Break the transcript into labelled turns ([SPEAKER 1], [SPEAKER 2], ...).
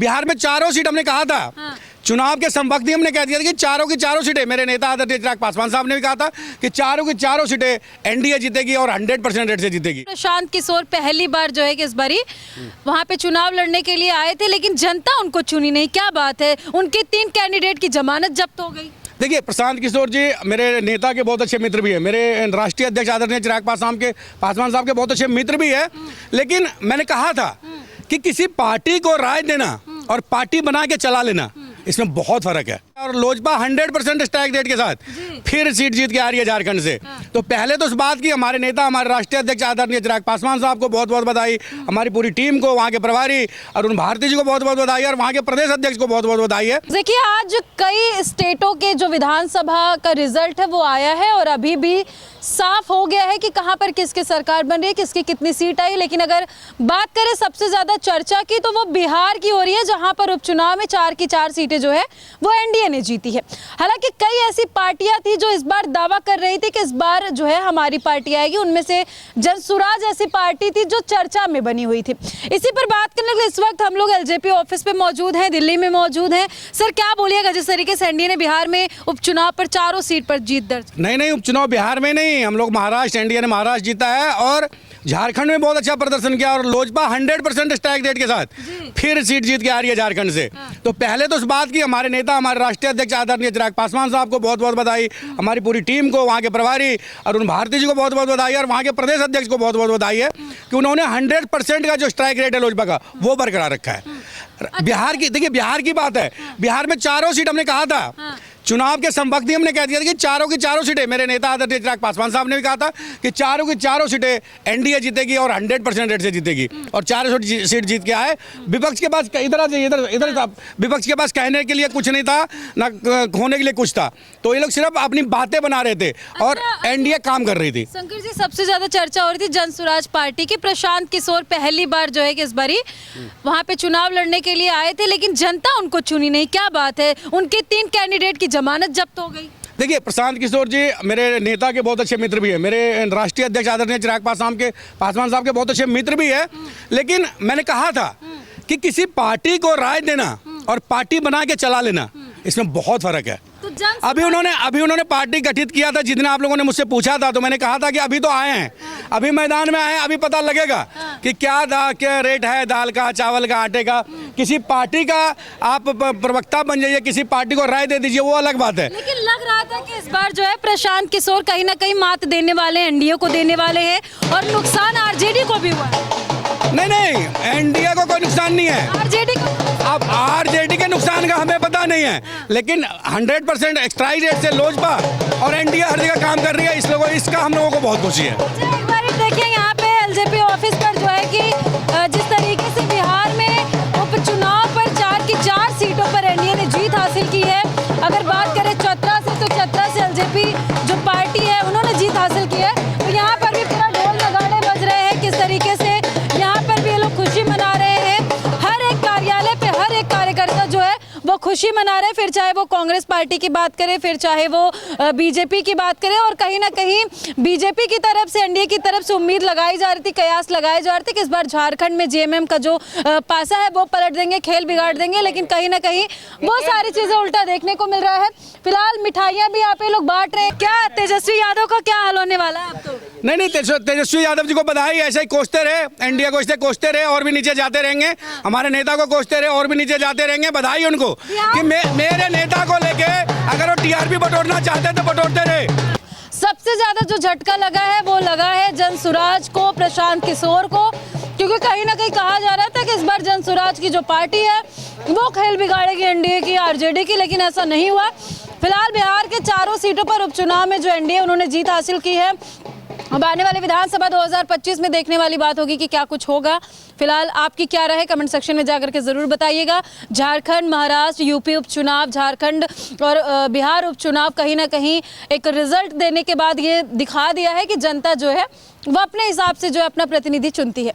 [SPEAKER 1] बिहार में चारों सीट हमने कहा था।
[SPEAKER 2] हाँ।
[SPEAKER 1] चुनाव के संवक्त ही हमने कह दिया था कि चारों की चारों सीटें, मेरे नेता आदरणीय चिराग पासवान साहब ने भी कहा था कि चारों की चारों सीटें एनडीए जीतेगी और 100% रेट से जीतेगी।
[SPEAKER 2] प्रशांत किशोर पहली बार जो है कि इस बारी वहां पे चुनाव लड़ने के लिए आए थे, लेकिन जनता उनको चुनी नहीं। क्या बात है, उनके 3 कैंडिडेट की जमानत जब्त हो गई।
[SPEAKER 1] देखिए, प्रशांत किशोर जी मेरे नेता के बहुत अच्छे मित्र भी है, मेरे राष्ट्रीय अध्यक्ष आदरणीय चिराग पासवान साहब के बहुत अच्छे मित्र भी है। लेकिन मैंने कहा था कि किसी पार्टी को राय देना और पार्टी बना के चला लेना, इसमें बहुत फर्क है। और लोजपा 100% स्ट्राइक रेट के साथ फिर सीट जीत के आ रही है झारखंड से। तो पहले तो इस बात की हमारे नेता, हमारे राष्ट्रीय अध्यक्ष आदरणीय चिराग पासवान साहब को बहुत बहुत बधाई, हमारी पूरी टीम को, वहाँ के प्रभारी अरुण भारती जी को बहुत बहुत बधाई और वहाँ के प्रदेश अध्यक्ष को बहुत बहुत बधाई है।
[SPEAKER 2] देखिए, आज कई स्टेटों के जो विधानसभा का रिजल्ट है वो आया है और अभी भी साफ हो गया है कि कहां पर किसकी सरकार बन रही है, किसकी कितनी सीट आई। लेकिन अगर बात करें सबसे ज्यादा चर्चा की, तो वो बिहार की हो रही है, जहां पर उपचुनाव में 4 की 4 सीटें जो है वो एनडीए ने जीती है। हालांकि कई ऐसी पार्टियां थी जो इस बार दावा कर रही थी कि इस बार जो है हमारी पार्टी आएगी। उनमें से जनसुराज ऐसी पार्टी थी जो चर्चा में बनी हुई थी। इसी पर बात करने के लिए इस वक्त हम लोग एलजेपी ऑफिस पे मौजूद हैं, दिल्ली में मौजूद हैं। सर, क्या बोलिएगा, जिस तरीके से एनडीए ने बिहार में उपचुनाव पर चारों सीट पर जीत दर्ज?
[SPEAKER 1] नहीं, उपचुनाव बिहार में नहीं, हम लोग महाराष्ट्र, एनडीए ने महाराष्ट्र जीता है और झारखंड में बहुत अच्छा प्रदर्शन किया और लोजपा 100% स्ट्राइक रेट के साथ फिर सीट जीत के आ रही है झारखंड से। तो पहले तो इस बात की हमारे नेता, हमारे राष्ट्रीय अध्यक्ष आदरणीय चिराग पासवान साहब को बहुत बहुत बधाई, हमारी पूरी टीम को, वहाँ के प्रभारी अरुण भारती जी को बहुत बहुत बधाई और वहाँ के प्रदेश अध्यक्ष को बहुत बहुत बधाई है कि उन्होंने 100% का जो स्ट्राइक रेट है लोजपा का वो बरकरार रखा है। बिहार की, देखिए बिहार की बात है, बिहार में चारों सीट हमने कहा था, चुनाव के संवक्त ही हमने कह दिया था कि चारों की चारों सीटें, मेरे नेता आदरणीय चिराग पासवान साहब ने भी कहा था कि चारों की चारों सीटें एनडीए जीतेगी और 100% रेट से जीतेगी और 4 सीट जीत के आए। विपक्ष के पास इधर विपक्ष के पास कहने के लिए कुछ नहीं था, ना खोने के लिए कुछ था। तो ये लोग सिर्फ अपनी बातें बना रहे थे और एनडीए काम कर रही थी।
[SPEAKER 2] शंकर जी, सबसे ज्यादा चर्चा हो रही थी जनसुराज पार्टी की। प्रशांत किशोर पहली बार जो है कि इस बारी वहां पे चुनाव लड़ने के लिए आए थे, लेकिन जनता उनको चुनी नहीं। क्या बात है, उनके 3 कैंडिडेट की जमानत जब्त हो गई।
[SPEAKER 1] देखिए, प्रशांत किशोर जी मेरे नेता के बहुत अच्छे मित्र भी है, मेरे राष्ट्रीय अध्यक्ष आदरणीय चिराग पासवान साहब के बहुत अच्छे मित्र भी है। लेकिन मैंने कहा था कि किसी पार्टी को राय देना और पार्टी बना के चला लेना, इसमें बहुत फर्क है।
[SPEAKER 2] तो
[SPEAKER 1] अभी उन्होंने पार्टी गठित किया था, जितने आप लोगों ने मुझसे पूछा था, तो मैंने कहा था कि अभी तो आए हैं, अभी मैदान में आए हैं, अभी पता लगेगा कि क्या रेट है दाल का, चावल का, आटे का। किसी पार्टी का आप प्रवक्ता बन जाइए, किसी पार्टी को राय दे दीजिए, वो अलग बात है।
[SPEAKER 2] लेकिन लग रहा था कि इस बार जो है प्रशांत किशोर कहीं ना कहीं मात देने वाले हैं, एनडीए को देने वाले हैं और नुकसान आरजेडी को भी हुआ है।
[SPEAKER 1] नहीं, एनडीए को कोई नुकसान नहीं है,
[SPEAKER 2] आरजेडी को।
[SPEAKER 1] अब आरजेडी के नुकसान का हमें पता नहीं है, लेकिन 100% स्ट्राइक रेट से लोजपा और एनडीए हर जगह काम कर रही है, इसका हम लोगों को बहुत खुशी है।
[SPEAKER 2] एक बार देखिए यहाँ पे एलजेपी ऑफिस पर जो है कि जिस तरीके से बिहार में उपचुनाव पर 4 की 4 सीटों पर एनडीए ने जीत हासिल की है। अगर बात करें चतरा से, तो चतरा से एलजेपी जो पार्टी है उन्होंने जीत हासिल की है। तो यहाँ पर भी पूरा ढोल नगाड़े बज रहे हैं, किस तरीके से यहाँ पर भी ये लोग खुशी मना रहे हैं। हर एक कार्यालय पे हर एक कार्यकर्ता जो है वो खुशी मना रहे हैं, फिर चाहे वो कांग्रेस पार्टी की बात करें, फिर चाहे वो बीजेपी की बात करें। और कहीं ना कहीं बीजेपी की तरफ से, एनडीए की तरफ से उम्मीद लगाई जा रही थी, कयास लगाए जा रहे थे कि इस बार झारखंड में जेएमएम का जो पासा है वो पलट देंगे, खेल बिगाड़ देंगे। लेकिन कहीं ना कहीं वो सारी चीजें उल्टा देखने को मिल रहा है। फिलहाल मिठाइयाँ भी यहाँ पे लोग बांट रहे हैं। क्या तेजस्वी यादव का क्या हाल होने वाला है अब तो?
[SPEAKER 1] नहीं, तेजस्वी यादव जी को बधाई, ऐसे ही कोसते रहे, एनडीए को ऐसे कोसते रहे और भी नीचे जाते रहेंगे, हमारे नेता को कोसते रहे और भी नीचे जाते रहेंगे। बधाई उनको कि मेरे नेता को लेके अगर वो टीआरपी बटोरना चाहते तो बटोरते रहे।
[SPEAKER 2] सबसे ज्यादा जो झटका लगा है वो लगा है जनसुराज को, प्रशांत किशोर को, क्योंकि कहीं ना कहीं कहा जा रहा था कि इस बार जनसुराज की जो पार्टी है वो खेल बिगाड़ेगी एनडीए की, आरजेडी की, लेकिन ऐसा नहीं हुआ। फिलहाल बिहार के चारों सीटों पर उपचुनाव में जो एनडीए उन्होंने जीत हासिल की है। अब आने वाले विधानसभा 2025 में देखने वाली बात होगी कि क्या कुछ होगा। फिलहाल आपकी क्या राय है, कमेंट सेक्शन में जाकर के जरूर बताइएगा। झारखंड, महाराष्ट्र, यूपी उपचुनाव, झारखंड और बिहार उपचुनाव कहीं ना कहीं एक रिजल्ट देने के बाद ये दिखा दिया है कि जनता जो है वो अपने हिसाब से जो है अपना प्रतिनिधि चुनती है।